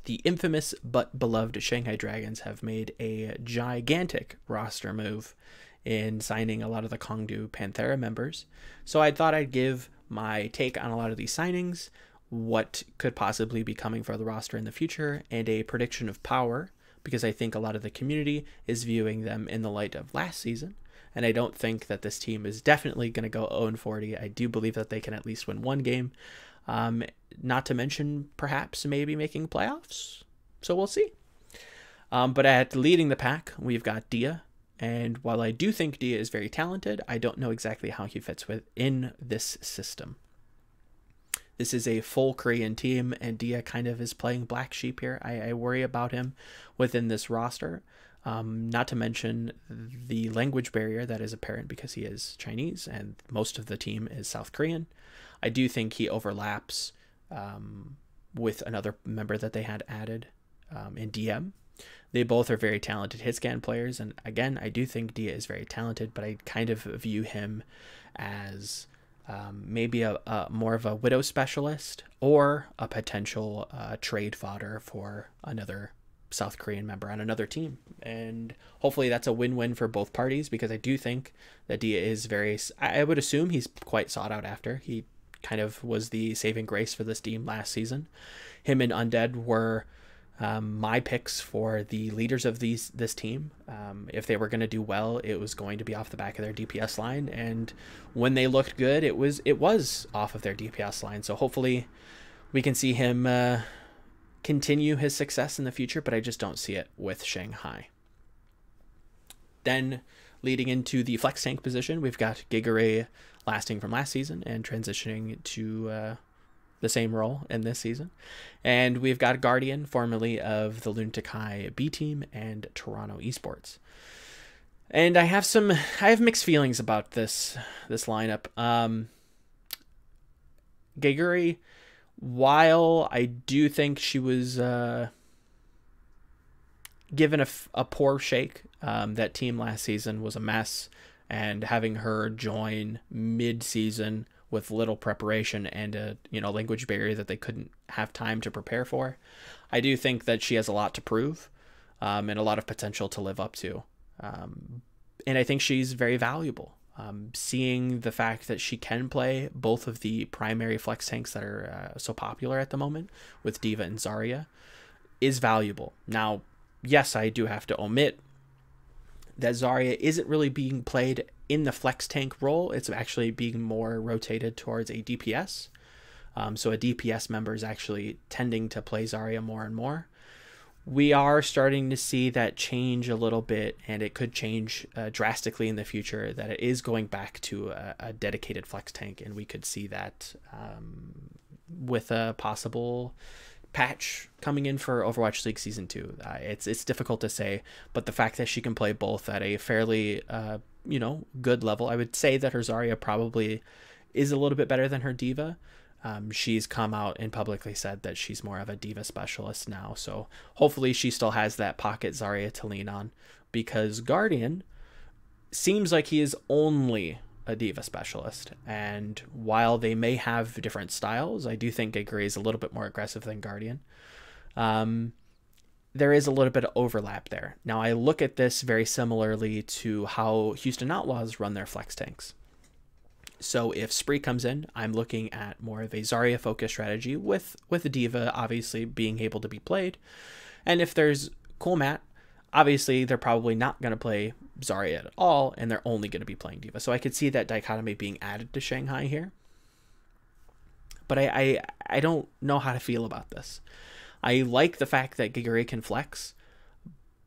The infamous but beloved Shanghai Dragons have made a gigantic roster move in signing a lot of the Kongdu Panthera members. So I thought I'd give my take on a lot of these signings, what could possibly be coming for the roster in the future, and a prediction of power, because I think a lot of the community is viewing them in the light of last season. And I don't think that this team is definitely going to go 0-40. I do believe that they can at least win one game. Not to mention perhaps maybe making playoffs. So we'll see. But at leading the pack, we've got Dia. And while I do think Dia is very talented, I don't know exactly how he fits within this system. This is a full Korean team, and Dia kind of is playing black sheep here. I worry about him within this roster. Not to mention the language barrier that is apparent because he is Chinese and most of the team is South Korean. I do think he overlaps with another member that they had added in DM. They both are very talented hit scan players, and again, I do think Dia is very talented, but I kind of view him as maybe a more of a widow specialist or a potential trade fodder for another South Korean member on another team. And hopefully that's a win-win for both parties, because I do think that Dia is very, I would assume he's quite sought out after. He kind of was the saving grace for this team last season. Him and Undead were my picks for the leaders of this team. If they were going to do well, it was going to be off the back of their DPS line, and when they looked good, it was off of their DPS line. So hopefully we can see him continue his success in the future, but I just don't see it with Shanghai. Then leading into the flex tank position, we've got Gigare lasting from last season and transitioning to the same role in this season. And we've got Guardian, formerly of the Lunatic High B team and Toronto Esports. And I have mixed feelings about this lineup. Gigare, while I do think she was given a poor shake, that team last season was a mess, and having her join mid-season with little preparation and a language barrier that they couldn't have time to prepare for, I do think that she has a lot to prove and a lot of potential to live up to. And I think she's very valuable. Seeing the fact that she can play both of the primary flex tanks that are so popular at the moment with D.Va and Zarya is valuable. Now, yes, I do have to omit that Zarya isn't really being played in the flex tank role. It's actually being more rotated towards a DPS. So a DPS member is actually tending to play Zarya more and more. We are starting to see that change a little bit, and it could change drastically in the future, that it is going back to a dedicated flex tank, and we could see that with a possible patch coming in for Overwatch League Season 2. It's difficult to say, but the fact that she can play both at a fairly good level, I would say that her Zarya probably is a little bit better than her D.Va. She's come out and publicly said that she's more of a D.Va specialist now, so hopefully she still has that pocket Zarya to lean on, because Guardian seems like he is only a D.Va specialist, and while they may have different styles, I do think Gigare is a little bit more aggressive than Guardian. There is a little bit of overlap there. Now, I look at this very similarly to how Houston Outlaws run their flex tanks. So if Spree comes in, I'm looking at more of a Zarya focused strategy with D.Va obviously being able to be played. And if there's Coolmat, obviously they're probably not going to play Zarya at all, and they're only going to be playing D.Va. So I could see that dichotomy being added to Shanghai here. But I don't know how to feel about this. I like the fact that Gigare can flex,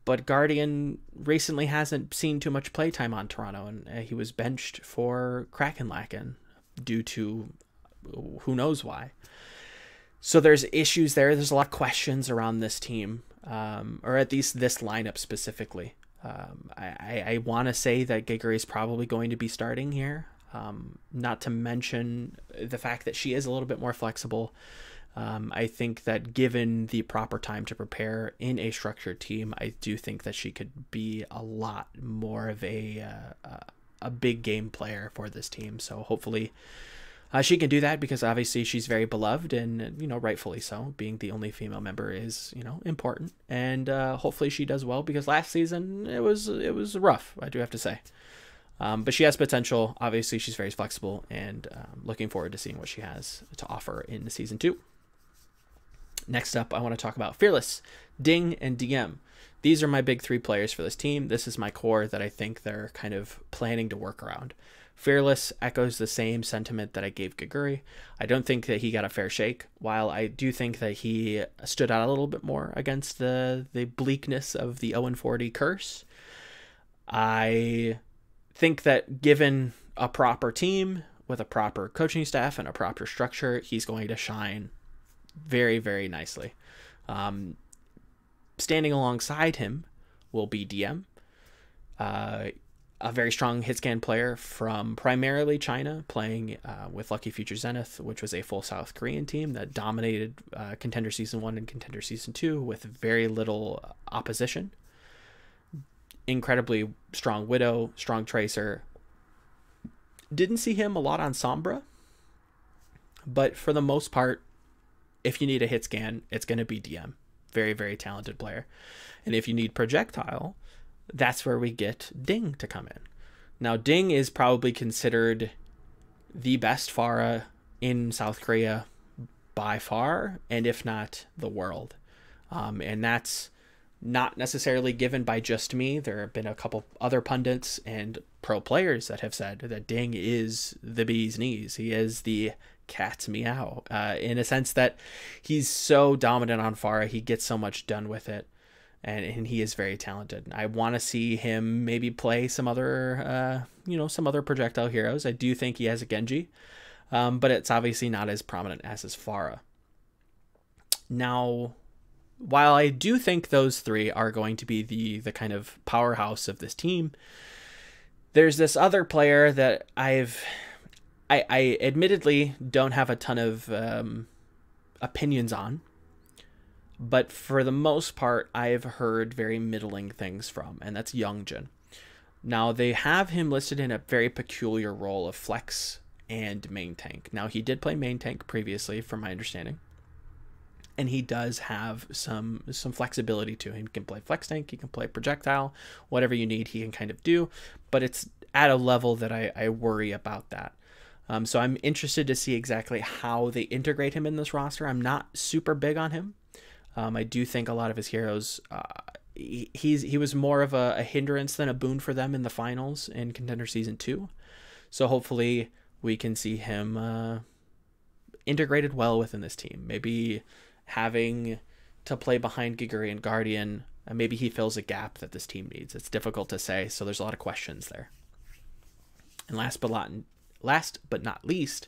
but Guardian recently hasn't seen too much playtime on Toronto, and he was benched for Krakenlaken due to who knows why. So there's issues there. There's a lot of questions around this team, or at least this lineup specifically. I want to say that Gigare is probably going to be starting here, not to mention the fact that she is a little bit more flexible. I think that given the proper time to prepare in a structured team, I do think that she could be a lot more of a big game player for this team. So hopefully She can do that because obviously she's very beloved, and rightfully so. Being the only female member is important, and hopefully she does well, because last season it was rough, I do have to say. But she has potential. Obviously she's very flexible, and looking forward to seeing what she has to offer in season 2. Next up, I want to talk about Fearless, Ding, and DM. These are my big 3 players for this team. This is my core that I think they're kind of planning to work around. Fearless echoes the same sentiment that I gave Giguri. I don't think that he got a fair shake, while I do think that he stood out a little bit more against the bleakness of the 0-40 curse. I think that given a proper team with a proper coaching staff and a proper structure, he's going to shine very, very nicely. Standing alongside him will be DM, a very strong hit scan player from primarily China, playing with Lucky Future Zenith, which was a full South Korean team that dominated Contender Season 1 and Contender Season 2 with very little opposition. Incredibly strong Widow, strong Tracer. Didn't see him a lot on Sombra, but for the most part, if you need a hit scan, it's going to be DM. Very, very talented player. And if you need projectile, that's where we get Ding to come in. Now, Ding is probably considered the best Pharah in South Korea by far, and if not the world. And that's not necessarily given by just me. There have been a couple other pundits and pro players that have said that Ding is the bee's knees. He is the cat's meow, in a sense that he's so dominant on Pharah. He gets so much done with it. And he is very talented. I want to see him maybe play some other, some other projectile heroes. I do think he has a Genji, but it's obviously not as prominent as his Pharah. Now, while I do think those 3 are going to be the kind of powerhouse of this team, there's this other player that I admittedly don't have a ton of opinions on. But for the most part, I've heard very middling things from, and that's Youngjin. Now, they have him listed in a very peculiar role of flex and main tank. Now, he did play main tank previously, from my understanding, and he does have some flexibility to him. He can play flex tank, he can play projectile, whatever you need, he can kind of do, but it's at a level that I worry about that. So I'm interested to see exactly how they integrate him in this roster. I'm not super big on him. I do think a lot of his heroes, he was more of a hindrance than a boon for them in the finals in Contender Season 2. So hopefully we can see him integrated well within this team. Maybe having to play behind Giguri and Guardian, maybe he fills a gap that this team needs. It's difficult to say, so there's a lot of questions there. And last but not least,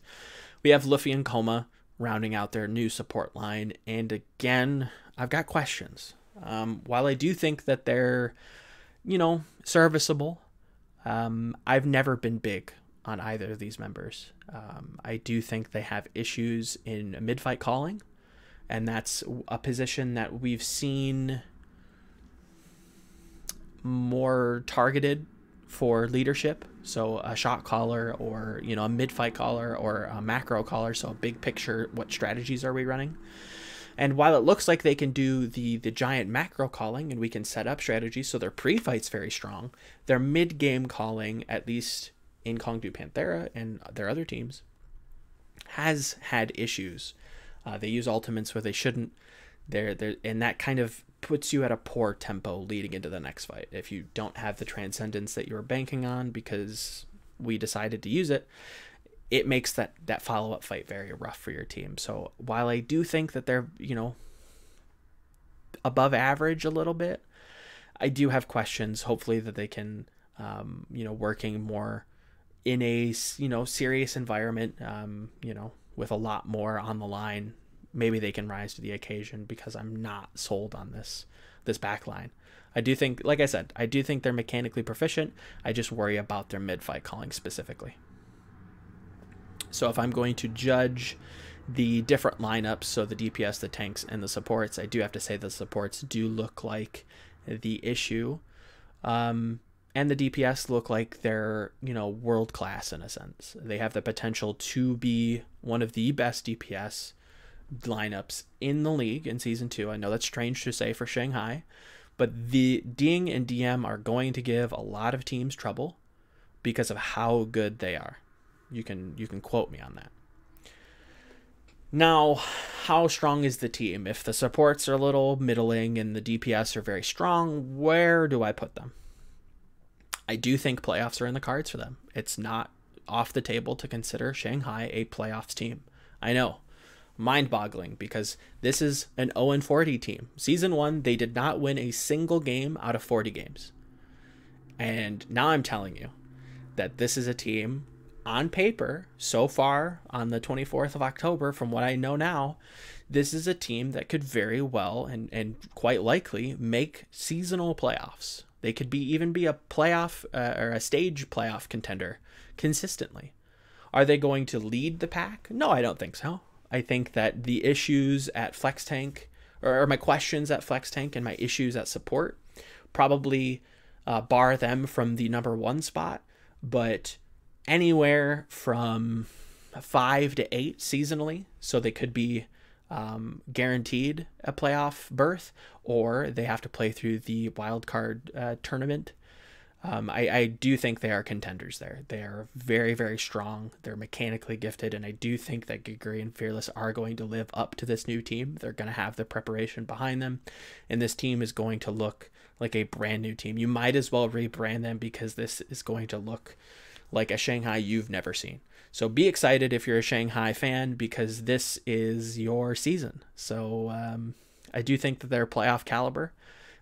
we have Luffy and Koma rounding out their new support line. And again, I've got questions. While I do think that they're, serviceable, I've never been big on either of these members. I do think they have issues in mid-fight calling, and that's a position that we've seen more targeted for leadership. So a shot caller, or a mid-fight caller, or a macro caller, so a big picture, what strategies are we running? And while it looks like they can do the giant macro calling and we can set up strategies, so their pre-fight's very strong, their mid-game calling, at least in Kongdu Panthera and their other teams, has had issues. They use ultimates where they shouldn't. And that kind of puts you at a poor tempo leading into the next fight. If you don't have the transcendence that you were banking on because we decided to use it, it makes that follow-up fight very rough for your team. So while I do think that they're, above average a little bit, I do have questions. Hopefully that they can, working more in a, serious environment, with a lot more on the line, maybe they can rise to the occasion, because I'm not sold on this back line. I do think, like I said, I do think they're mechanically proficient. I just worry about their mid-fight calling specifically. So if I'm going to judge the different lineups, so the DPS, the tanks, and the supports, I do have to say the supports do look like the issue. and the DPS look like they're, you know, world class in a sense. They have the potential to be one of the best DPS lineups in the league in Season 2. I know that's strange to say for Shanghai, but the Ding and DM are going to give a lot of teams trouble because of how good they are. You can quote me on that. Now, how strong is the team? If the supports are a little middling and the DPS are very strong, where do I put them? I do think playoffs are in the cards for them. It's not off the table to consider Shanghai a playoffs team. I know, mind-boggling, because this is an 0-40 team. Season 1, they did not win a single game out of 40 games. And now I'm telling you that this is a team, on paper, so far on the 24th of October, from what I know now, this is a team that could very well and quite likely make seasonal playoffs. They could even be a playoff or a stage playoff contender consistently. Are they going to lead the pack? No, I don't think so. I think that the issues at Flex Tank, or my questions at Flex Tank and my issues at support, probably bar them from the #1 spot, but anywhere from 5 to 8 seasonally, so they could be guaranteed a playoff berth, or they have to play through the wild card tournament. I do think they are contenders there. They are very, very strong. They're mechanically gifted, and I do think that Gigri and Fearless are going to live up to this new team. They're going to have the preparation behind them, and this team is going to look like a brand new team. You might as well rebrand them, because this is going to look like a Shanghai you've never seen. So be excited if you're a Shanghai fan, because this is your season. So I do think that they're playoff caliber.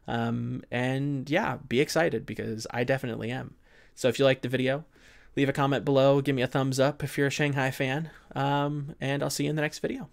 And yeah, be excited, because I definitely am. So if you liked the video, leave a comment below, give me a thumbs up if you're a Shanghai fan, and I'll see you in the next video.